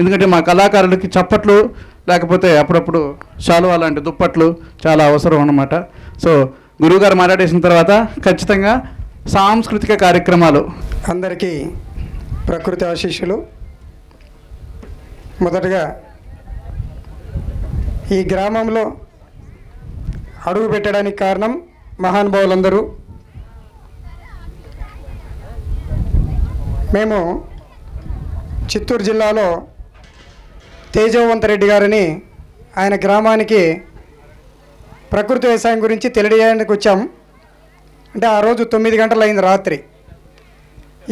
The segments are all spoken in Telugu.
ఎందుకంటే మా కళాకారులకి చప్పట్లు లేకపోతే అప్పుడప్పుడు శాలువా లాంటి దుప్పట్లు చాలా అవసరం అన్నమాట. సో గురువుగారు మాట్లాడేసిన తర్వాత ఖచ్చితంగా సాంస్కృతిక కార్యక్రమాలు. అందరికీ ప్రకృతి ఆశీస్సులు. మొదటగా ఈ గ్రామంలో అడుగు పెట్టడానికి కారణం మహానుభావులందరూ. మేము చిత్తూరు జిల్లాలో తేజవంతరెడ్డి గారిని ఆయన గ్రామానికి ప్రకృతి వ్యవసాయం గురించి తెలియజేయడానికి వచ్చాం. అంటే ఆ రోజు 9 గంటలైంది రాత్రి.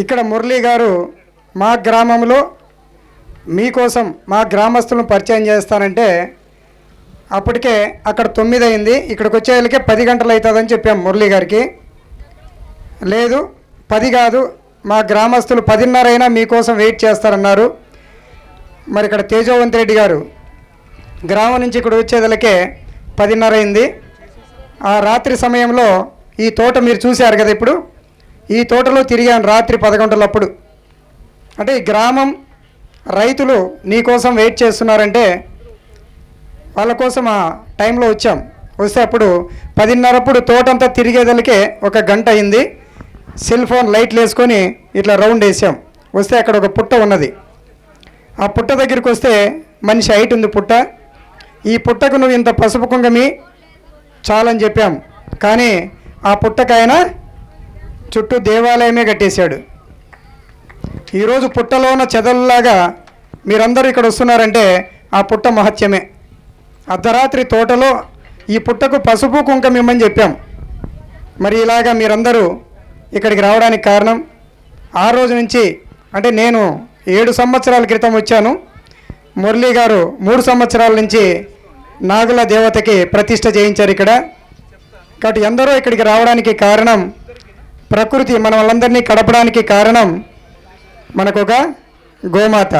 ఇక్కడ మురళీ గారు మా గ్రామంలో మీకోసం మా గ్రామస్తులను పరిచయం చేస్తానంటే అప్పటికే అక్కడ 9 అయింది, ఇక్కడికి వచ్చేళ్ళకే 10 గంటలు అవుతుందని చెప్పాం మురళీ గారికి. లేదు 10 కాదు, మా గ్రామస్తులు 10:30 అయినా మీకోసం వెయిట్ చేస్తారన్నారు. మరి ఇక్కడ తేజవంతరెడ్డి గారు గ్రామం నుంచి ఇక్కడ వచ్చేదలకే 10:30 అయింది. ఆ రాత్రి సమయంలో ఈ తోట మీరు చూశారు కదా, ఇప్పుడు ఈ తోటలో తిరిగాను రాత్రి 10 గంటలప్పుడు. అంటే ఈ గ్రామం రైతులు నీకోసం వెయిట్ చేస్తున్నారంటే వాళ్ళ కోసం ఆ టైంలో వచ్చాం. వస్తే అప్పుడు 10:30 అప్పుడు తోటంతా తిరిగేదలకే 1 గంట అయింది. సెల్ ఫోన్ లైట్లు వేసుకొని ఇట్లా రౌండ్ వేసాం. వస్తే అక్కడ ఒక పుట్ట ఉన్నది. ఆ పుట్ట దగ్గరికి వస్తే మనిషి హైట్ ఉంది పుట్ట. ఈ పుట్టకు నువ్వు ఇంత పసుపు కుంగమి చాలని చెప్పాం. కానీ ఆ పుట్టకైనా చుట్టూ దేవాలయమే కట్టేశాడు. ఈరోజు పుట్టలో ఉన్న చెదల్లాగా మీరందరూ ఇక్కడ వస్తున్నారంటే ఆ పుట్ట మహత్యమే. అర్ధరాత్రి తోటలో ఈ పుట్టకు పసుపు కుంకం ఇమ్మని చెప్పాం. మరి ఇలాగా మీరందరూ ఇక్కడికి రావడానికి కారణం ఆ రోజు నుంచి, అంటే నేను 7 సంవత్సరాల క్రితం వచ్చాను. మురళీ గారు 3 సంవత్సరాల నుంచి నాగుల దేవతకి ప్రతిష్ఠ చేయించారు ఇక్కడ. కాబట్టి ఎందరో ఇక్కడికి రావడానికి కారణం ప్రకృతి, మన వాళ్ళందరినీ కడపడానికి కారణం మనకొక గోమాత.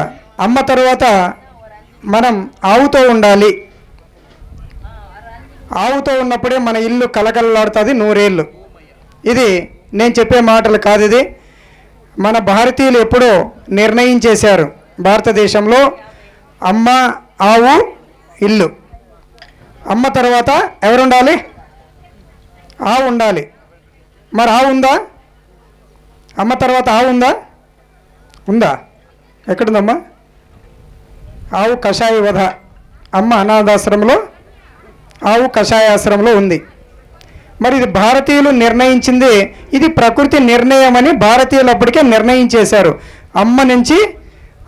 అమ్మ తరువాత మనం ఆవుతో ఉండాలి. ఆవుతో ఉన్నప్పుడే మన ఇల్లు కలకలలాడుతుంది 100 ఏళ్ళు. ఇది నేను చెప్పే మాటలు కాదు, ఇది మన భారతీయులు ఎప్పుడో నిర్ణయించేశారు. భారతదేశంలో అమ్మ, ఆవు, ఇల్లు. అమ్మ తర్వాత ఎవరుండాలి? ఆవు ఉండాలి. మరి ఆవు ఉందా? అమ్మ తర్వాత ఆవు ఉందా? ఉందా? ఎక్కడుందమ్మా? ఆవు కషాయ వధ. అమ్మ అనాథాశ్రమంలో, ఆవు కషాయాశ్రమంలో ఉంది. మరి ఇది భారతీయులు నిర్ణయించింది, ఇది ప్రకృతి నిర్ణయం అని భారతీయులు అప్పటికే నిర్ణయించేశారు. అమ్మ నుంచి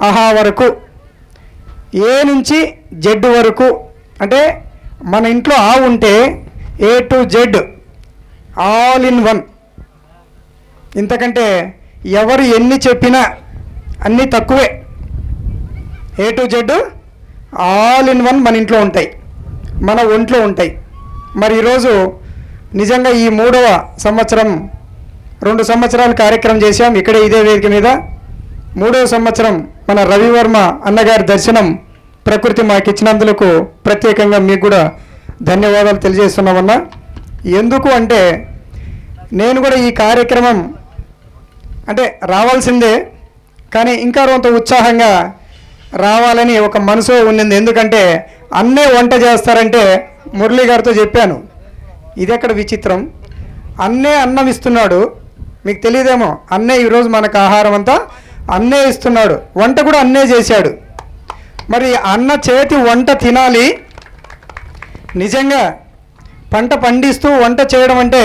అహా వరకు, ఏ నుంచి జెడ్ వరకు. అంటే మన ఇంట్లో ఆవు ఉంటే A to Z all in one. ఇంతకంటే ఎవరు ఎన్ని చెప్పినా అన్నీ తక్కువే. A to Z all in one మన ఇంట్లో ఉంటాయి, మన ఒంట్లో ఉంటాయి. మరి ఈరోజు నిజంగా ఈ 3వ సంవత్సరం, 2 సంవత్సరాలు కార్యక్రమం చేశాం ఇక్కడే ఇదే వేదిక మీద. 3వ సంవత్సరం మన రవివర్మ అన్నగారి దర్శనం ప్రకృతి మాకు ఇచ్చినందుకు ప్రత్యేకంగా మీకు కూడా ధన్యవాదాలు తెలియజేస్తున్నామన్నా. ఎందుకు అంటే నేను కూడా ఈ కార్యక్రమం అంటే రావాల్సిందే, కానీ ఇంకా కొంత ఉత్సాహంగా రావాలని ఒక మనసు ఉన్నింది. ఎందుకంటే అన్నే వంట చేస్తారంటే మురళీ గారితో చెప్పాను, ఇది ఎక్కడ విచిత్రం, అన్నే అన్నం ఇస్తున్నాడు. మీకు తెలియదేమో, అన్నే ఈరోజు మనకు ఆహారం అంతా అన్నే ఇస్తున్నాడు, వంట కూడా అన్నే చేశాడు. మరి అన్న చేతి వంట తినాలి. నిజంగా పంట పండిస్తూ వంట చేయడం అంటే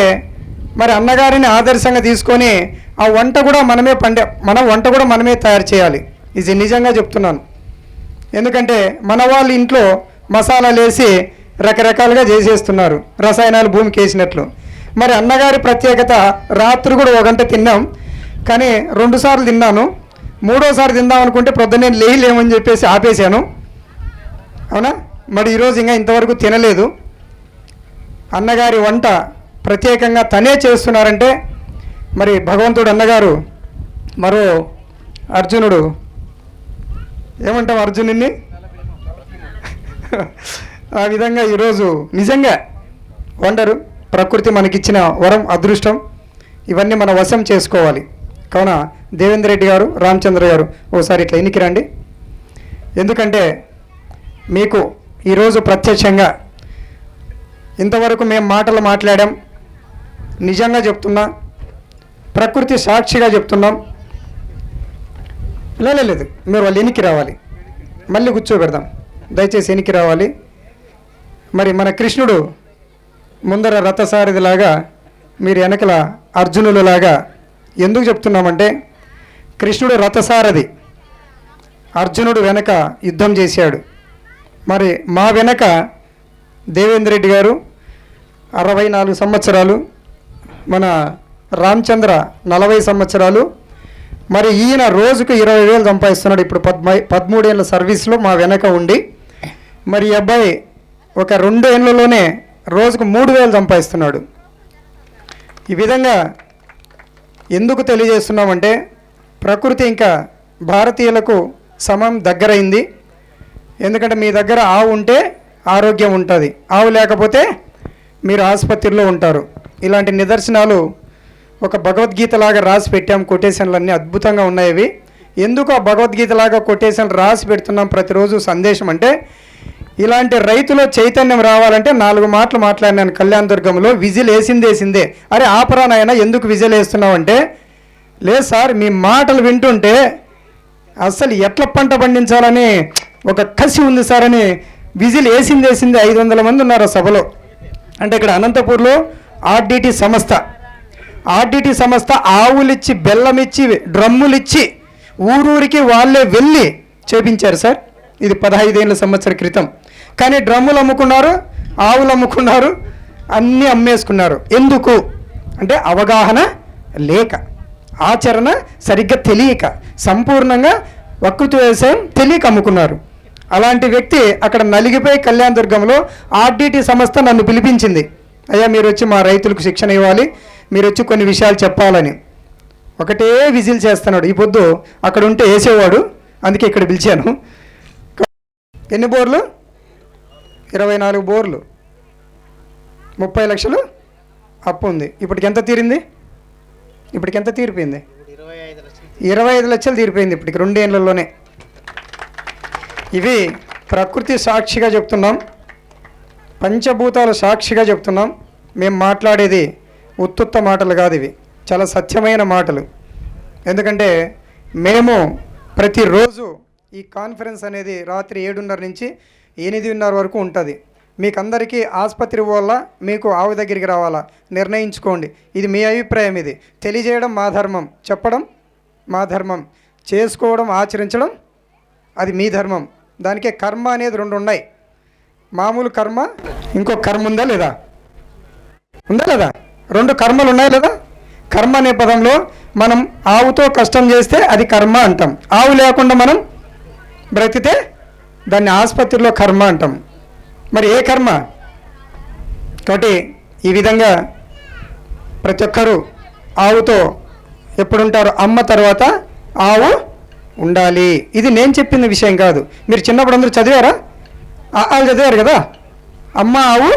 మరి అన్నగారిని ఆదర్శంగా తీసుకొని ఆ వంట కూడా మన వంట కూడా మనమే తయారు చేయాలి. ఇది నిజంగా చెప్తున్నాను. ఎందుకంటే మన వాళ్ళ ఇంట్లో మసాలాలు వేసి రకరకాలుగా చేసేస్తున్నారు, రసాయనాలు భూమికి వేసినట్లు. మరి అన్నగారి ప్రత్యేకత, రాత్రి కూడా 1 గంట తిన్నాం, కానీ 2 సార్లు తిన్నాను. 3వసారి తిందాం అనుకుంటే పొద్దున్నే లేయలేమని చెప్పేసి ఆపేశాను. అవునా? మరి ఈరోజు ఇంకా ఇంతవరకు తినలేదు. అన్నగారి వంట ప్రత్యేకంగా తనే చేస్తున్నారంటే మరి భగవంతుడు అన్నగారు మరో అర్జునుడు, ఏమంటాం అర్జునుడిని, ఆ విధంగా ఈరోజు నిజంగా వండరు. ప్రకృతి మనకిచ్చిన వరం, అదృష్టం, ఇవన్నీ మన వశం చేసుకోవాలి. కావున దేవేంద్ర రెడ్డి గారు, రామచంద్ర గారు ఓసారి ఇట్లా ఎన్నికి రండి. ఎందుకంటే మీకు ఈరోజు ప్రత్యక్షంగా ఇంతవరకు మేము మాటలు మాట్లాడాం, నిజంగా చెప్తున్నా, ప్రకృతి సాక్షిగా చెప్తున్నాం. లేదు మీరు వాళ్ళు ఎనికి రావాలి, మళ్ళీ కూర్చోబెడదాం, దయచేసి ఎనికి రావాలి. మరి మన కృష్ణుడు ముందర రథసారథిలాగా మీరు వెనకల అర్జునులలాగా ఎందుకు చెప్తున్నామంటే, కృష్ణుడు రథసారథి, అర్జునుడు వెనక యుద్ధం చేశాడు. మరి మా వెనక దేవేంద్ర రెడ్డి గారు 64 సంవత్సరాలు, మన రామచంద్ర 40 సంవత్సరాలు, మరి ఈయన రోజుకు 20,000 సంపాదిస్తున్నాడు. ఇప్పుడు 13 ఏళ్ళ సర్వీస్లో మా వెనక ఉండి, మరి ఈ అబ్బాయి ఒక 2 ఏళ్ళలోనే రోజుకు 3,000 సంపాదిస్తున్నాడు. ఈ విధంగా ఎందుకు తెలియజేస్తున్నామంటే, ప్రకృతి ఇంకా భారతీయులకు సమం దగ్గరైంది. ఎందుకంటే మీ దగ్గర ఆవు ఉంటే ఆరోగ్యం ఉంటుంది, ఆవు లేకపోతే మీరు ఆసుపత్రిలో ఉంటారు. ఇలాంటి నిదర్శనాలు ఒక భగవద్గీతలాగా రాసి పెట్టాం. కొటేషన్లన్నీ అద్భుతంగా ఉన్నాయి. ఎందుకు ఆ భగవద్గీతలాగా కొటేషన్లు రాసి పెడుతున్నాం ప్రతిరోజు సందేశం అంటే, ఇలాంటి రైతులో చైతన్యం రావాలంటే 4 మాటలు మాట్లాడినాను కళ్యాణ దుర్గంలో. విజిల్ వేసిందే. అరే ఆపరా నాయనా, ఎందుకు విజిల్ వేస్తున్నావు అంటే, లేదు సార్ మీ మాటలు వింటుంటే అసలు ఎట్లా పంట పండించాలని ఒక కసి ఉంది సార్ అని విజిల్ వేసింది. 500 మంది ఉన్నారు సభలో. అంటే ఇక్కడ అనంతపూర్లో ఆర్డిటి సంస్థ ఆవులిచ్చి, బెల్లమిచ్చి, డ్రమ్ములిచ్చి ఊరూరికి వాళ్ళే వెళ్ళి చేపించారు సార్. ఇది 15 సంవత్సరాల క్రితం. కానీ డ్రమ్ములు అమ్ముకున్నారు, ఆవులు అమ్ముకున్నారు, అన్నీ అమ్మేసుకున్నారు. ఎందుకు అంటే అవగాహన లేక, ఆచరణ సరిగ్గా తెలియక, సంపూర్ణంగా ప్రకృతి వ్యవసాయం తెలియక అమ్ముకున్నారు. అలాంటి వ్యక్తి అక్కడ నలిగిపోయి కళ్యాణ దుర్గంలో ఆర్డిటి సంస్థ నన్ను పిలిపించింది. అయ్యా మీరు వచ్చి మా రైతులకు శిక్షణ ఇవ్వాలి, మీరు వచ్చి కొన్ని విషయాలు చెప్పాలని. ఒకటే విజిల్ చేస్తున్నాడు. ఈ పొద్దు అక్కడ ఉంటే వేసేవాడు, అందుకే ఇక్కడ పిలిచాను. ఎన్ని బోర్లు? 24 బోర్లు, 30 లక్షలు అప్పు ఉంది. ఇప్పటికి ఎంత తీరింది? ఇప్పటికి ఎంత తీరిపోయింది? 25 లక్షలు తీరిపోయింది ఇప్పటికి 2 ఏళ్లలోనే. ఇవి ప్రకృతి సాక్షిగా చెప్తున్నాం, పంచభూతాల సాక్షిగా చెప్తున్నాం. మేము మాట్లాడేది ఉత్తుత్త మాటలు కాదు, ఇవి చాలా సత్యమైన మాటలు. ఎందుకంటే మేము ప్రతిరోజు ఈ కాన్ఫరెన్స్ అనేది రాత్రి 7:30 నుంచి 8:30 వరకు ఉంటుంది. మీకు అందరికీ ఆసుపత్రి వల్ల మీకు ఆవు దగ్గరికి రావాలా నిర్ణయించుకోండి. ఇది మీ అభిప్రాయం. ఇది తెలియజేయడం మా ధర్మం, చెప్పడం మా ధర్మం, చేసుకోవడం ఆచరించడం అది మీ ధర్మం. దానికే కర్మ అనేది 2 ఉన్నాయి. మామూలు కర్మ, ఇంకో కర్మ ఉందా లేదా? 2 కర్మలు ఉన్నాయి లేదా? కర్మ అనే పదంలో మనం ఆవుతో కష్టం చేస్తే అది కర్మ అంటాం. ఆవు లేకుండా మనం బ్రతితే దాన్ని ఆసుపత్రిలో కర్మ అంటాం. మరి ఏ కర్మ? కాబట్టి ఈ విధంగా ప్రతి ఒక్కరూ ఆవుతో ఎప్పుడుంటారు? అమ్మ తర్వాత ఆవు ఉండాలి. ఇది నేను చెప్పిన విషయం కాదు. మీరు చిన్నప్పుడు అందరూ చదివారా? వాళ్ళు చదివారు కదా. అమ్మ ఆవు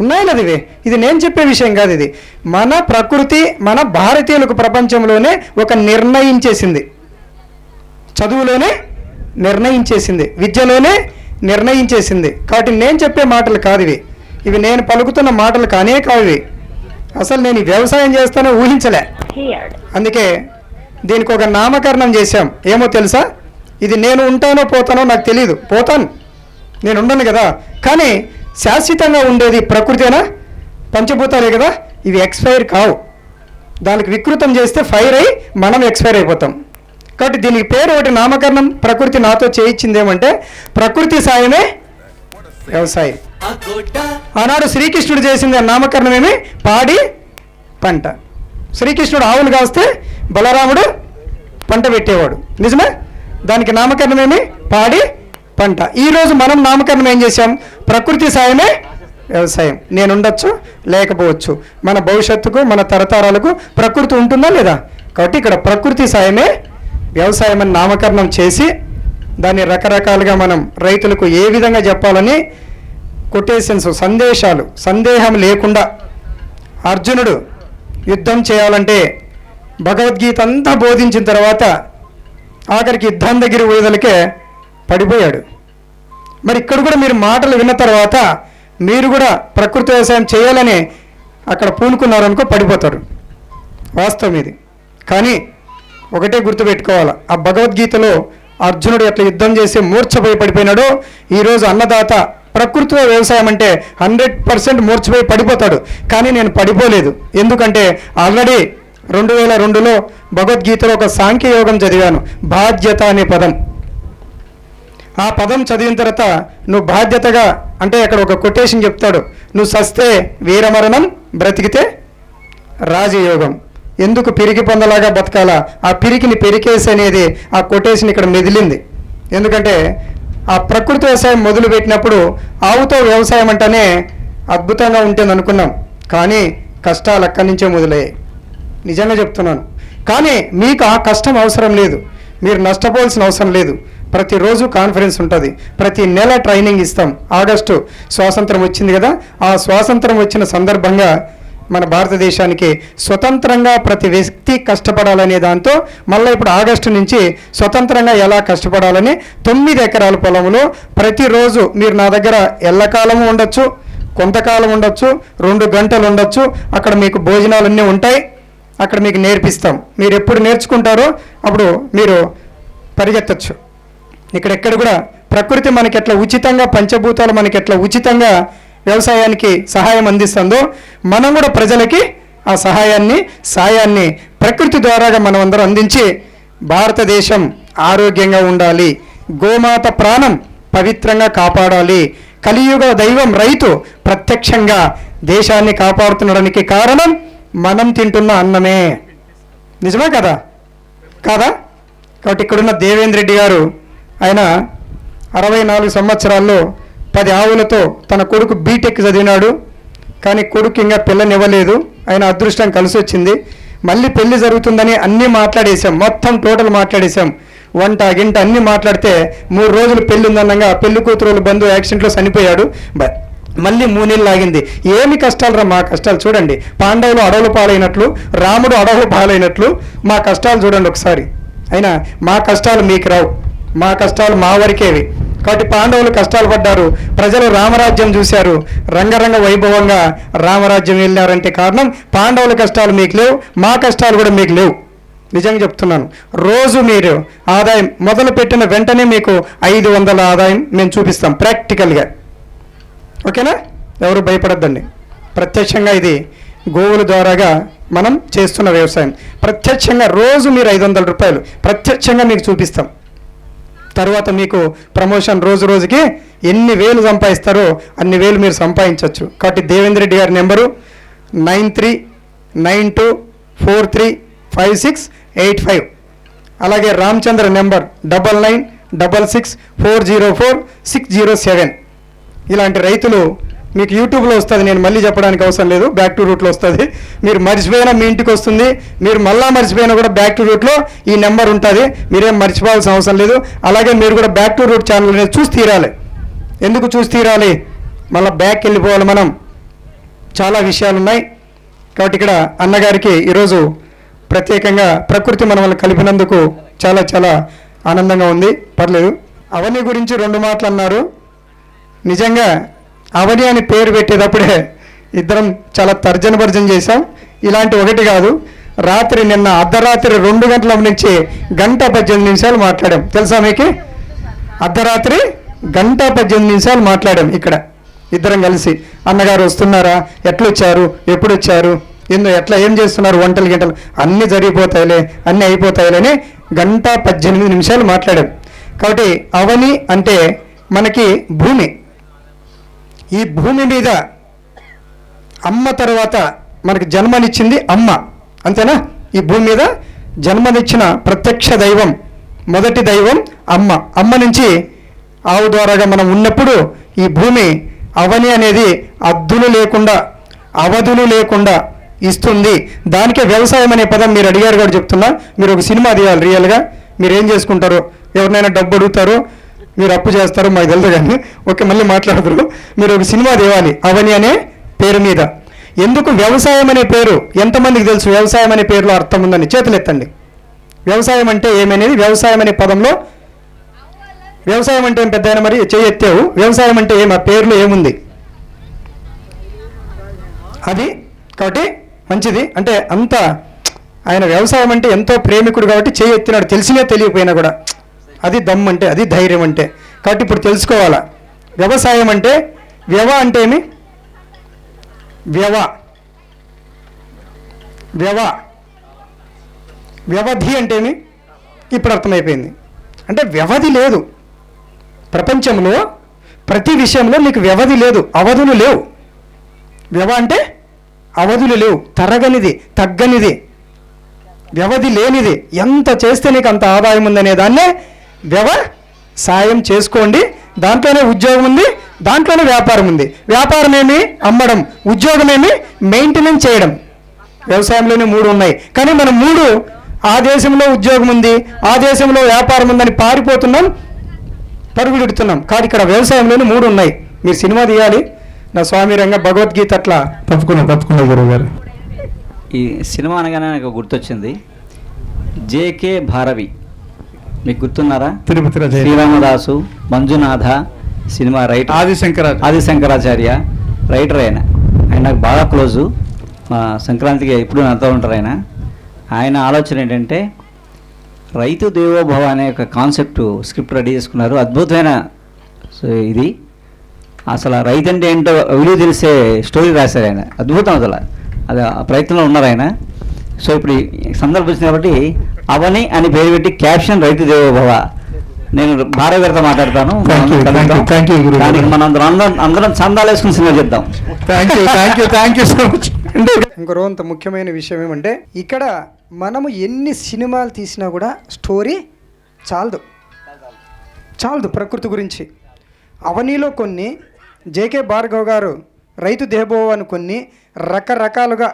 ఉన్నాయి కదా. ఇది నేను చెప్పే విషయం కాదు. ఇది మన ప్రకృతి, మన భారతీయులకు ప్రపంచంలోనే ఒక నిర్ణయించేసింది. చదువులోనే నిర్ణయించేసింది, విద్యలోనే నిర్ణయించేసింది. కాబట్టి నేను చెప్పే మాటలు కాదు ఇవి. ఇవి నేను పలుకుతున్న మాటలు కానే కావు ఇవి. అసలు నేను వ్యవసాయం చేస్తానో ఊహించలే. అందుకే దీనికి ఒక నామకరణం చేశాం. ఏమో తెలుసా? ఇది నేను ఉంటానో పోతానో నాకు తెలియదు. పోతాను, నేను ఉండను కదా. కానీ శాశ్వతంగా ఉండేది ప్రకృతేనా, పంచభూతాలే కదా. ఇవి ఎక్స్పైర్ కావు. దానికి వికృతం చేస్తే ఫైర్ అయ్యి మనం ఎక్స్పైర్ అయిపోతాం. కాబట్టి దీనికి పేరు ఒకటి నామకరణం ప్రకృతి నాతో చేయించింది. ఏమంటే ప్రకృతి సాయమే వ్యవసాయం. ఆనాడు శ్రీకృష్ణుడు చేసింది నామకరణం ఏమి? పాడి పంట. శ్రీకృష్ణుడు ఆవులు కాస్తే బలరాముడు పంట పెట్టేవాడు, నిజమే? దానికి నామకరణం ఏమి? పాడి పంట. ఈరోజు మనం నామకరణం ఏం చేశాం? ప్రకృతి సాయమే వ్యవసాయం. నేను ఉండొచ్చు, లేకపోవచ్చు. మన భవిష్యత్తుకు, మన తరతరాలకు ప్రకృతి ఉంటుందా లేదా? కాబట్టి ఇక్కడ ప్రకృతి సాయమే వ్యవసాయం అని నామకరణం చేసి దాన్ని రకరకాలుగా మనం రైతులకు ఏ విధంగా చెప్పాలని కొటేషన్స్, సందేశాలు, సందేహం లేకుండా అర్జునుడు యుద్ధం చేయాలంటే భగవద్గీత అంతా బోధించిన తర్వాత ఆఖరికి యుద్ధాంతగిరి ఊయదలకే పడిపోయాడు. మరి ఇక్కడ కూడా మీరు మాటలు విన్న తర్వాత మీరు కూడా ప్రకృతి వ్యవసాయం చేయాలని అక్కడ పూనుకున్నారనుకో పడిపోతారు. వాస్తవం ఇది. కానీ ఒకటే గుర్తుపెట్టుకోవాలి, ఆ భగవద్గీతలో అర్జునుడు ఎట్లా యుద్ధం చేసి మూర్ఛపోయి పడిపోయినాడో, ఈరోజు అన్నదాత ప్రకృతిలో వ్యవసాయం అంటే 100% మూర్ఛపోయి పడిపోతాడు. కానీ నేను పడిపోలేదు. ఎందుకంటే ఆల్రెడీ 2002లో భగవద్గీతలో ఒక సాంఖ్యయోగం చదివాను, బాధ్యత అనే పదం. ఆ పదం చదివిన తర్వాత నువ్వు బాధ్యతగా అంటే అక్కడ ఒక కొటేషన్ చెప్తాడు, నువ్వు సస్తే వీరమరణం, బ్రతికితే రాజయోగం. ఎందుకు పిరికి పొందలాగా బతకాలా, ఆ పిరికిని పెరికేసి అనేది ఆ కొటేషన్ ఇక్కడ మెదిలింది. ఎందుకంటే ఆ ప్రకృతి వ్యవసాయం మొదలుపెట్టినప్పుడు ఆవుతో వ్యవసాయం అంటేనే అద్భుతంగా ఉంటుంది అనుకున్నాం. కానీ కష్టాలు అక్కడి నుంచే మొదలయ్యాయి. నిజంగా చెప్తున్నాను. కానీ మీకు ఆ కష్టం అవసరం లేదు, మీరు నష్టపోవాల్సిన అవసరం లేదు. ప్రతిరోజు కాన్ఫరెన్స్ ఉంటుంది, ప్రతి నెల ట్రైనింగ్ ఇస్తాం. ఆగస్టు స్వాతంత్రం వచ్చింది కదా, ఆ స్వాతంత్రం వచ్చిన సందర్భంగా మన భారతదేశానికి స్వతంత్రంగా ప్రతి వ్యక్తి కష్టపడాలనే దాంతో మళ్ళీ ఇప్పుడు ఆగస్టు నుంచి స్వతంత్రంగా ఎలా కష్టపడాలని 9 ఎకరాల పొలంలో ప్రతిరోజు మీరు నా దగ్గర ఎల్లకాలము ఉండొచ్చు, కొంతకాలం ఉండొచ్చు, 2 గంటలు ఉండొచ్చు. అక్కడ మీకు భోజనాలన్నీ ఉంటాయి, అక్కడ మీకు నేర్పిస్తాం. మీరు ఎప్పుడు నేర్చుకుంటారో అప్పుడు మీరు పరిగెత్తచ్చు. ఇక్కడెక్కడ కూడా ప్రకృతి మనకి ఎట్లా ఉచితంగా, పంచభూతాలు మనకి ఎట్లా ఉచితంగా వ్యవసాయానికి సహాయం అందిస్తుందో, మనం కూడా ప్రజలకి ఆ సాయాన్ని ప్రకృతి ద్వారాగా మనం అందరం అందించి భారతదేశం ఆరోగ్యంగా ఉండాలి, గోమాత ప్రాణం పవిత్రంగా కాపాడాలి. కలియుగ దైవం రైతు ప్రత్యక్షంగా దేశాన్ని కాపాడుతుండడానికి కారణం మనం తింటున్న అన్నమే. నిజమే కదా కాదా? కాబట్టి ఇక్కడున్న దేవేంద్ర రెడ్డి గారు, ఆయన 64 సంవత్సరాల్లో 10 ఆవులతో తన కొడుకు బీటెక్ చదివినాడు. కానీ కొడుకు ఇంకా పిల్లనివ్వలేదు. ఆయన అదృష్టం కలిసి వచ్చింది. మళ్ళీ పెళ్లి జరుగుతుందని అన్నీ మాట్లాడేశాం, మొత్తం టోటల్ మాట్లాడేశాం. వంట గింట అన్నీ మాట్లాడితే 3 రోజులు పెళ్లి ఉందన్నగా పెళ్లి కూతురు బంధువు యాక్సిడెంట్లో చనిపోయాడు. మళ్ళీ 3 నెలలు ఆగింది. ఏమి కష్టాలు రా మా కష్టాలు చూడండి. పాండవులు అడవులు పాలైనట్లు, రాముడు అడవులు పాలైనట్లు మా కష్టాలు చూడండి ఒకసారి. అయినా మా కష్టాలు మీకు రావు, మా కష్టాలు మా వరకేవి. కాబట్టి పాండవులు కష్టాలు పడ్డారు, ప్రజలు రామరాజ్యం చూశారు, రంగరంగ వైభవంగా రామరాజ్యం వెళ్ళారంటే కారణం పాండవుల కష్టాలు మీకు లేవు, మా కష్టాలు కూడా మీకు లేవు. నిజంగా చెప్తున్నాను. రోజు మీరు ఆదాయం మొదలు పెట్టిన వెంటనే మీకు 500 ఆదాయం మేము చూపిస్తాం ప్రాక్టికల్గా. ఓకేనా? ఎవరు భయపడద్దండి. ప్రత్యక్షంగా ఇది గోవుల ద్వారాగా మనం చేస్తున్న వ్యవసాయం. ప్రత్యక్షంగా రోజు మీరు 500 రూపాయలు ప్రత్యక్షంగా మీకు చూపిస్తాం. తర్వాత మీకు ప్రమోషన్ రోజు రోజుకి ఎన్ని వేలు సంపాదిస్తారో అన్ని వేలు మీరు సంపాదించవచ్చు. కాబట్టి దేవేంద్ర రెడ్డి గారి నెంబరు 9392435685. అలాగే రామచంద్ర నెంబర్ 9966404607. ఇలాంటి రైతులు మీకు యూట్యూబ్లో వస్తుంది, నేను మళ్ళీ చెప్పడానికి అవసరం లేదు, బ్యాక్ టు రూట్లో వస్తుంది. మీరు మర్చిపోయినా మీ ఇంటికి వస్తుంది, మీరు మళ్ళా మర్చిపోయినా కూడా బ్యాక్ టు రూట్లో ఈ నెంబర్ ఉంటుంది, మీరేం మర్చిపోవాల్సిన అవసరం లేదు. అలాగే మీరు కూడా బ్యాక్ టు రూట్ ఛానల్ అనేది చూసి తీరాలి. ఎందుకు చూసి తీరాలి? మళ్ళీ బ్యాక్ వెళ్ళిపోవాలి మనం, చాలా విషయాలు ఉన్నాయి. కాబట్టి ఇక్కడ అన్నగారికి ఈరోజు ప్రత్యేకంగా ప్రకృతి మనల్ని కలిపినందుకు చాలా చాలా ఆనందంగా ఉంది. పర్లేదు. అవని గురించి 2 మాటలు అన్నారు. నిజంగా అవని అని పేరు పెట్టేటప్పుడే ఇద్దరం చాలా తర్జన భర్జన చేశాం. ఇలాంటి ఒకటి కాదు, రాత్రి నిన్న అర్ధరాత్రి 2 గంటల నుంచి 1:18 మాట్లాడాం. తెలుసా మీకు? అర్ధరాత్రి 1:18 మాట్లాడాం ఇక్కడ ఇద్దరం కలిసి. అన్నగారు వస్తున్నారా, ఎట్లొచ్చారు, ఎప్పుడు వచ్చారు, ఎట్లా ఏం చేస్తున్నారు, వంటలు గంటలు అన్నీ జరిగిపోతాయిలే, అన్నీ అయిపోతాయిలేని 1:18 మాట్లాడాం. కాబట్టి అవని అంటే మనకి భూమి. ఈ భూమి మీద అమ్మ తర్వాత మనకి జన్మనిచ్చింది అమ్మ, అంతేనా? ఈ భూమి మీద జన్మనిచ్చిన ప్రత్యక్ష దైవం, మొదటి దైవం అమ్మ. అమ్మ నుంచి ఆవు ద్వారాగా మనం ఉన్నప్పుడు ఈ భూమి అవని అనేది అద్దులు లేకుండా, అవధులు లేకుండా ఇస్తుంది. దానికే వ్యవసాయం అనే పదం మీరు అడిగారు కూడా చెప్తున్నా. మీరు ఒక సినిమా తీయాలి రియల్గా. మీరు ఏం చేసుకుంటారు, ఎవరినైనా డబ్బు అడుగుతారు, మీరు అప్పు చేస్తారు, మాకు తెలుసు. కానీ ఓకే, మళ్ళీ మాట్లాడతారు. మీరు ఒక సినిమా తేవాలి అవని అనే పేరు మీద. ఎందుకు వ్యవసాయం అనే పేరు ఎంతమందికి తెలుసు? వ్యవసాయం అనే పేరులో అర్థం ఉందని చేతులు ఎత్తండి. వ్యవసాయం అంటే ఏమనేది వ్యవసాయం అనే పదంలో వ్యవసాయం అంటే ఏం పెద్ద ఆయన మరి చేయెత్తావు వ్యవసాయం అంటే ఏం ఆ పేరులో ఏముంది అది కాబట్టి మంచిది అంటే అంత ఆయన వ్యవసాయం అంటే ఎంతో ప్రేమికుడు కాబట్టి చేయెత్తినాడు తెలిసినా తెలియకపోయినా కూడా అది దమ్ అంటే అది ధైర్యం అంటే కాబట్టి ఇప్పుడు తెలుసుకోవాలా వ్యవసాయం అంటే వ్యవ అంటే ఏమి వ్యవధి అంటే ఏమి ఇప్పుడు అర్థమైపోయింది అంటే వ్యవధి లేదు ప్రపంచంలో ప్రతి విషయంలో నీకు వ్యవధి లేదు అవధులు లేవు వ్యవ అంటే అవధులు లేవు తరగనిది తగ్గనిది వ్యవధి లేనిది ఎంత చేస్తే నీకు అంత ఆదాయం ఉందనే దాన్నే వ్యవసాయం చేసుకోండి దాంట్లోనే ఉద్యోగం ఉంది దాంట్లోనే వ్యాపారం ఉంది వ్యాపారం ఏమి అమ్మడం ఉద్యోగం ఏమి మెయింటెనెన్స్ చేయడం వ్యవసాయంలోనే 3 ఉన్నాయి కానీ మనం 3 ఆ దేశంలో ఉద్యోగం ఉంది ఆ దేశంలో వ్యాపారం ఉందని పారిపోతున్నాం పరుగులెడుతున్నాం కానీ ఇక్కడ వ్యవసాయంలోనే 3 ఉన్నాయి మీరు సినిమా తీయాలి నా స్వామి రంగ భగవద్గీత అట్లా తప్పకుండా గురువు గారు ఈ సినిమా అనగానే నాకు గుర్తొచ్చింది జేకే భారవి మీకు గుర్తున్నారా Tirupati Sriramadasu Manjunatha cinema writer Adi Shankaracharya writer ఆయన నాకు బాగా క్లోజు మా సంక్రాంతికి ఎప్పుడు నాతో ఉంటారు ఆయన ఆలోచన ఏంటంటే రైతు దేవోభవ అనే ఒక కాన్సెప్ట్ స్క్రిప్ట్ రెడీ చేసుకున్నారు అద్భుతమైన ఇది అసలు రైతు అంటే ఏంటో విలువ తెలిసే స్టోరీ రాశారు ఆయన అద్భుతం అసలు అది ఆ ప్రయత్నంలో ఉన్నారు ఆయన సో ఇప్పుడు ఈ సందర్భం వచ్చింది కాబట్టి అవని అని పేరు పెట్టి క్యాప్షన్ రైతు దేవోభవ నేను భార్య గారితో మాట్లాడతాను దానికి మనం అందరం చందాలు వేసుకుని సినిమా చేద్దాం థ్యాంక్ యూ సో మచ్ ఇంకో అంత ముఖ్యమైన విషయం ఏమంటే ఇక్కడ మనము ఎన్ని సినిమాలు తీసినా కూడా స్టోరీ చాలదు ప్రకృతి గురించి అవనీలో కొన్ని జేకే భార్గవ్ గారు రైతు దేహోభవ అని కొన్ని రకరకాలుగా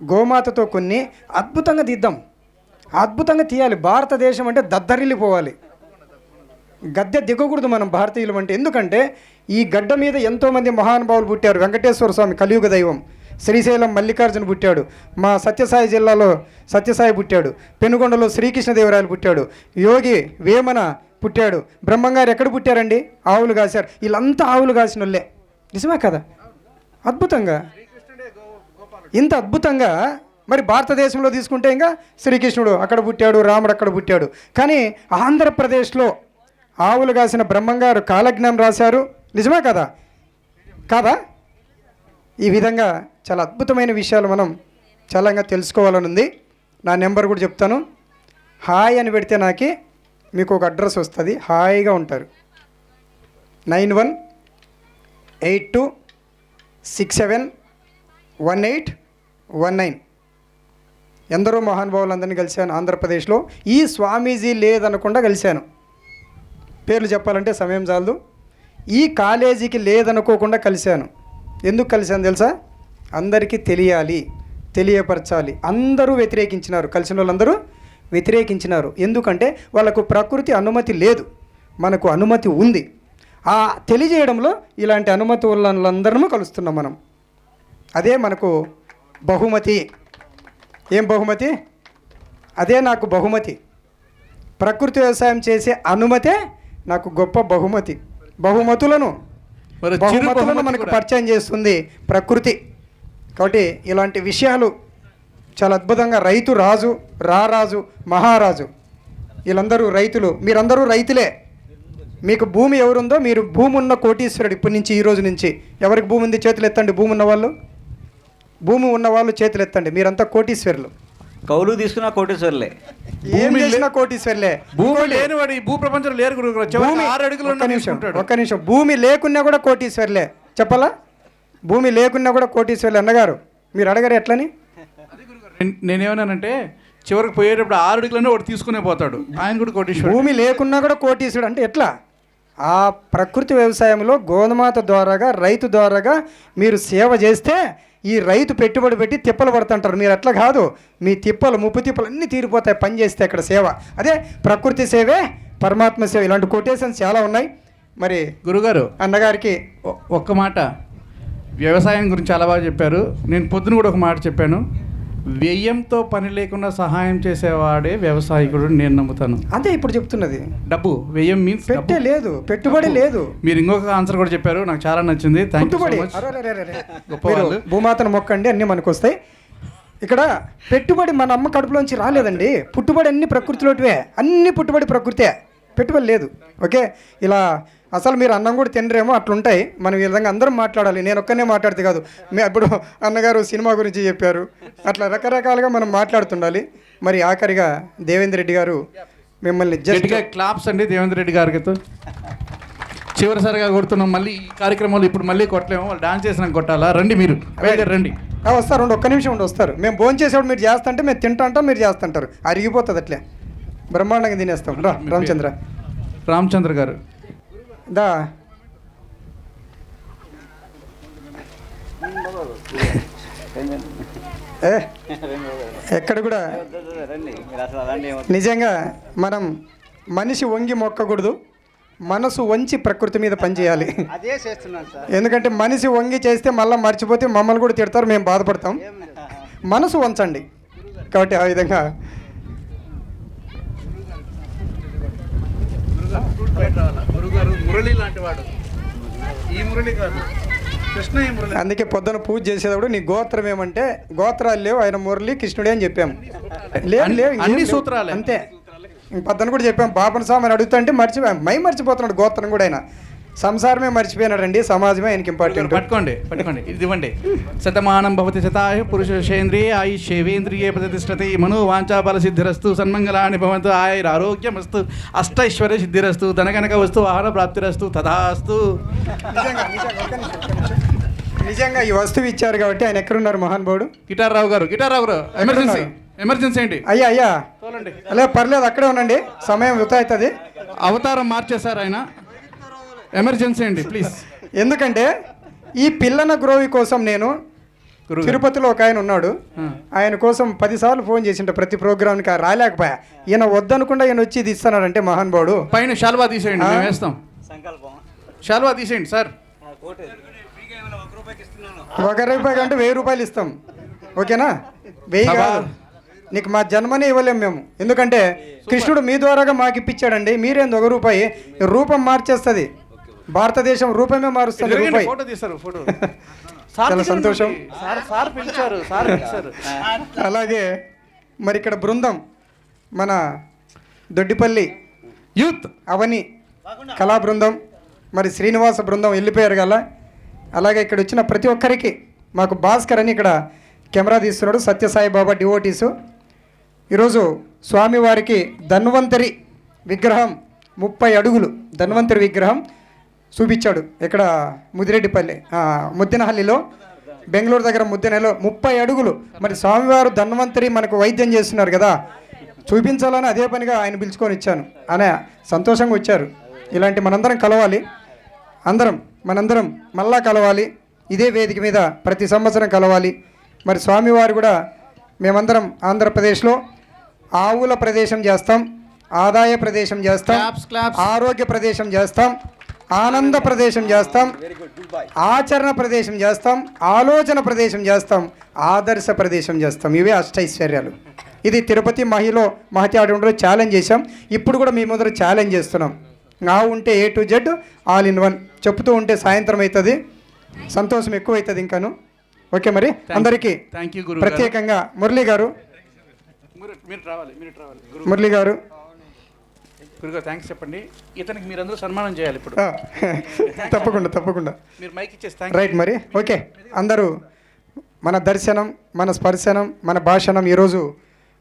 గోమాతతో కొన్ని అద్భుతంగా తీద్దాం అద్భుతంగా తీయాలి భారతదేశం అంటే దద్దరిల్లిపోవాలి గద్దె దిగకూడదు మనం భారతీయులు అంటే ఎందుకంటే ఈ గడ్డ మీద ఎంతోమంది మహానుభావులు పుట్టారు వెంకటేశ్వర స్వామి కలియుగ దైవం శ్రీశైలం మల్లికార్జున పుట్టాడు మా సత్యసాయి జిల్లాలో సత్యసాయి పుట్టాడు పెనుగొండలో శ్రీకృష్ణదేవరాయలు పుట్టాడు యోగి వేమన పుట్టాడు బ్రహ్మంగారు ఎక్కడ పుట్టారండి ఆవులు కాశారు వీళ్ళంతా ఆవులు కాసిన వాళ్ళే నిజమే కదా అద్భుతంగా ఇంత అద్భుతంగా మరి భారతదేశంలో తీసుకుంటే ఇంకా శ్రీకృష్ణుడు అక్కడ పుట్టాడు రాముడు అక్కడ పుట్టాడు కానీ ఆంధ్రప్రదేశ్లో ఆవులు కాసిన బ్రహ్మంగారు కాలజ్ఞానం రాశారు నిజమే కదా కాదా ఈ విధంగా చాలా అద్భుతమైన విషయాలు మనం చాలా తెలుసుకోవాలని ఉంది నా నెంబర్ కూడా చెప్తాను హాయ్ అని పెడితే నాకి మీకు ఒక అడ్రస్ వస్తుంది హాయిగా ఉంటారు 9182671819 ఎందరో మహానుభావులందరినీ కలిశాను ఆంధ్రప్రదేశ్లో ఈ స్వామీజీ లేదనకుండా కలిశాను పేర్లు చెప్పాలంటే సమయం చాలదు ఈ కాలేజీకి లేదనుకోకుండా కలిశాను ఎందుకు కలిశాను తెలుసా అందరికీ తెలియాలి తెలియపరచాలి అందరూ వ్యతిరేకించినారు కలిసిన వాళ్ళందరూ వ్యతిరేకించినారు ఎందుకంటే వాళ్ళకు ప్రకృతి అనుమతి లేదు మనకు అనుమతి ఉంది ఆ తెలియజేయడంలో ఇలాంటి అనుమతి వాళ్ళందరూ కలుస్తున్నాం మనం అదే మనకు బహుమతి ఏం బహుమతి అదే నాకు బహుమతి ప్రకృతి వ్యవసాయం చేసే అనుమతే నాకు గొప్ప బహుమతులను మనకు పరిచయం చేస్తుంది ప్రకృతి కాబట్టి ఇలాంటి విషయాలు చాలా అద్భుతంగా రైతు రాజు రారాజు మహారాజు వీళ్ళందరూ రైతులు మీరందరూ రైతులే మీకు భూమి ఎవరుందో మీరు భూమి ఉన్న కోటీశ్వరుడు ఇప్పటి నుంచి ఈ రోజు నుంచి ఎవరికి భూమి ఉంది చేతులు ఎత్తండి భూమి ఉన్నవాళ్ళు చేతులు ఎత్తండి మీరంతా కోటీశ్వరులు కౌలు తీసుకున్న కోటీశ్వర్లే ఏం చేసినా కోటీశ్వర్లే భూమి లేనివాడు ఈ భూ ప్రపంచంలో లేరు గురువు. చివరికి 6 అడుగులు ఒక్క నిమిషం భూమి లేకున్నా కూడా కోటీశ్వర్లే చెప్పాలా భూమి లేకున్నా కూడా కోటీశ్వర్లే అన్నగారు మీరు అడగరు ఎట్లని నేనేమన్నానంటే చివరికి పోయేటప్పుడు 6 అడుగులనే ఒకటి తీసుకునే పోతాడు ఆయన కూడా కోటీశ్వరుడు భూమి లేకున్నా కూడా కోటీశ్వరుడు అంటే ఎట్లా ఆ ప్రకృతి వ్యవసాయంలో గోధుమాత ద్వారాగా రైతు ద్వారాగా మీరు సేవ చేస్తే ఈ రైతు పెట్టుబడి పెట్టి తిప్పలు పడుతుంటారు మీరు అట్లా కాదు మీ ముప్పు తిప్పలు అన్నీ తీరిపోతాయి పని చేస్తే అక్కడ సేవ అదే ప్రకృతి సేవే పరమాత్మ సేవ ఇలాంటి కొటేషన్స్ చాలా ఉన్నాయి మరి గురుగారు అన్నగారికి ఒక్క మాట వ్యవసాయం గురించి చాలా బాగా చెప్పారు నేను పొద్దున కూడా ఒక మాట చెప్పాను వ్యయంతో పని లేకుండా సహాయం చేసేవాడే వ్యవసాయకుడు నేను నమ్ముతాను. అంతే ఇప్పుడు చెప్తున్నది. డబ్బు వ్యయం మీన్స్ పెట్టే లేదు, పెట్టుబడి లేదు. మీరు ఇంకొక ఆన్సర్ కూడా చెప్పారు, నాకు చాలా నచ్చింది. థ్యాంక్ యూ సో పెట్టుబడి మచ్. గొప్పవాళ్ళు. భూమాతను మొక్కండి అన్నీ మనకు వస్తాయి. ఇక్కడ పెట్టుబడి మన అమ్మ కడుపులోంచి రాలేదండి. పుట్టుబడి అన్ని ప్రకృతిలోటివే, అన్ని పుట్టుబడి ప్రకృతే, పెట్టుబడి లేదు. ఓకే, ఇలా అసలు మీరు అన్నం కూడా తినరేమో అట్లుంటాయి. మనం ఈ విధంగా అందరం మాట్లాడాలి. నేను ఒక్కనే మాట్లాడితే కాదు, ఇప్పుడు అన్నగారు సినిమా గురించి చెప్పారు, అట్లా రకరకాలుగా మనం మాట్లాడుతుండాలి. మరి ఆఖరిగా దేవేంద్ర రెడ్డి గారు మిమ్మల్ని గట్టిగా క్లాప్స్ అండి దేవేంద్ర రెడ్డి గారికి. చివరిసారిగా కొడుతున్నాం, మళ్ళీ ఈ కార్యక్రమాలు ఇప్పుడు మళ్ళీ కొట్టలేము, వాళ్ళు డాన్స్ చేసినాక కొట్టాలా? రండి మీరు రండి. వస్తారు, ఒక్క నిమిషం ఉండి వస్తారు. మేము భోజనం చేసేవాడు మీరు చేస్తుంటే మేము తింటా మీరు చేస్తుంటారు, అరిగిపోతుంది అట్లే బ్రహ్మాండంగా తినేస్తాం. రా రామచంద్ర గారు దా. ఎక్కడ కూడా నిజంగా మనం మనిషి వంగి మొక్కకూడదు, మనసు వంచి ప్రకృతి మీద పనిచేయాలి. ఎందుకంటే మనిషి వంగి చేస్తే మళ్ళీ మర్చిపోతే మమ్మల్ని కూడా తిడతారు, మేము బాధపడతాం. మనసు వంచండి. కాబట్టి ఆ విధంగా అందుకే పొద్దున పూజ చేసేటప్పుడు నీ గోత్రం ఏమంటే గోత్రాలు లేవు, ఆయన మురళి కృష్ణుడే అని చెప్పాము. లేవు అన్ని సూత్రాలు అంతే. పొద్దున కూడా చెప్పాం, పాపన స్వామిని అడుగుతుంటే మర్చిపోతున్నాడు గోత్రం కూడా. ఆయన సంసారమే మర్చిపోయినాడండి, సమాజమే ఆయనకి ఇంపార్టెంట్. పట్టుకోండి ఇది ఇవ్వండి. శతమానం భవతి శతాయు పురుషేంద్రియ ఆయుష్యేంద్రియే ప్రతిష్టతి మనోవాంఛా బల సిద్ధిరస్తు సన్మంగళాని భవంతు ఆయురారోగ్యమస్తు అష్టైశ్వర్య సిద్ధిరస్తు ధనకనక వస్తు వాహన ప్రాప్తిరస్తు తథాస్తు. నిజంగా ఈ వస్తువు ఇచ్చారు కాబట్టి ఆయన ఎక్కడున్నారు మహానుభావుడు? గిటారావు గారు ఎమర్జెన్సీ ఏంటి? అయ్యా అలా పర్లేదు, అక్కడే ఉండండి, సమయం వృధా అవుతుంది. అవతారం మార్చేశారు ఆయన, ఎమర్జెన్సీ అండి ప్లీజ్. ఎందుకంటే ఈ పిల్లన గ్రోవి కోసం నేను తిరుపతిలో ఒక ఆయన ఉన్నాడు, ఆయన కోసం 10 సార్లు ఫోన్ చేసింట ప్రతి ప్రోగ్రామ్కి, రాలేకపోయా. ఈయన వద్దనుకుండా ఈయన వచ్చి ఇది ఇస్తున్నాడంటే మహానుభావుడు. పైన శాల్వా తీసేయండి, మేము వేస్తాం. శాల్వా తీసేయండి సార్. ₹1 కంటే ₹1000 ఇస్తాం. ఓకేనా? 1000 కాదు, నీకు మా జన్మనే ఇవ్వలేము మేము. ఎందుకంటే కృష్ణుడు మీ ద్వారాగా మాకు ఇప్పించాడండి. మీరేంది ₹1 రూపం మార్చేస్తుంది. భారతదేశం రూపమే మారుస్తుంది. రూపాయి. చాలా సంతోషం. అలాగే మరి ఇక్కడ బృందం మన దొడ్డిపల్లి యూత్ అవని కళా బృందం, మరి శ్రీనివాస బృందం వెళ్ళిపోయారు కదా. అలాగే ఇక్కడ వచ్చిన ప్రతి ఒక్కరికి, మాకు భాస్కర్ అని ఇక్కడ కెమెరా తీస్తున్నాడు, సత్యసాయి బాబా డివోటీసు. ఈరోజు స్వామివారికి ధన్వంతరి విగ్రహం 30 అడుగులు ధన్వంతరి విగ్రహం చూపించాడు. ఇక్కడ ముద్దినహల్లిలో, బెంగళూరు దగ్గర ముద్దినహల్లిలో 30 అడుగులు. మరి స్వామివారు ధన్వంతరి మనకు వైద్యం చేస్తున్నారు కదా, చూపించాలని అదే పనిగా ఆయన పిలుచుకొని ఇచ్చాను అనే సంతోషంగా వచ్చారు. ఇలాంటి మనందరం కలవాలి, మనందరం మళ్ళా కలవాలి, ఇదే వేదిక మీద ప్రతి సంవత్సరం కలవాలి. మరి స్వామివారు కూడా మేమందరం ఆంధ్రప్రదేశ్లో ఆవుల ప్రదేశం చేస్తాం, ఆదాయ ప్రదేశం చేస్తాం, ఆరోగ్య ప్రదేశం చేస్తాం, ఆనంద ప్రదేశం చేస్తాం, ఆచరణ ప్రదేశం చేస్తాం, ఆలోచన ప్రదేశం చేస్తాం, ఆదర్శ ప్రదేశం చేస్తాం. ఇవే అష్టైశ్వర్యాలు. ఇది తిరుపతి మహతి ఆడిలో ఛాలెంజ్ చేశాం. ఇప్పుడు కూడా మీ ముందర ఛాలెంజ్ చేస్తున్నాం. ఆవు ఉంటే A to Z all in 1 చెప్తూ ఉంటే సాయంత్రం అవుతుంది, సంతోషం ఎక్కువ అవుతుంది ఇంకాను. ఓకే, మరి అందరికీ ప్రత్యేకంగా మురళి గారు గురుగారు థ్యాంక్స్ చెప్పండి. ఇతనికి మీరందరూ సన్మానం చేయాలి ఇప్పుడు. తప్పకుండా మీరు మైక్ ఇచ్చేసి రైట్. మరి ఓకే, అందరూ మన దర్శనం, మన స్పర్శనం, మన భాషణం ఈరోజు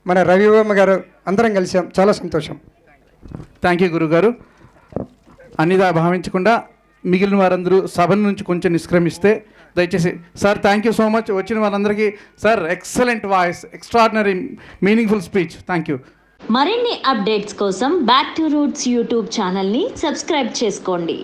మన రవివర్మ గారు అందరం కలిసాం. చాలా సంతోషం. థ్యాంక్ యూ గురుగారు. అన్నిదా భావించకుండా మిగిలిన వారందరూ సభ నుంచి కొంచెం నిష్క్రమిస్తే దయచేసి. Sir thank you so much. వచ్చిన వాళ్ళందరికీ sir excellent voice, extraordinary meaningful speech. Thank you. మరిన్ని అప్డేట్స్ కోసం బ్యాక్ టు రూట్స్ యూట్యూబ్ ఛానల్ని సబ్స్క్రైబ్ చేసుకోండి.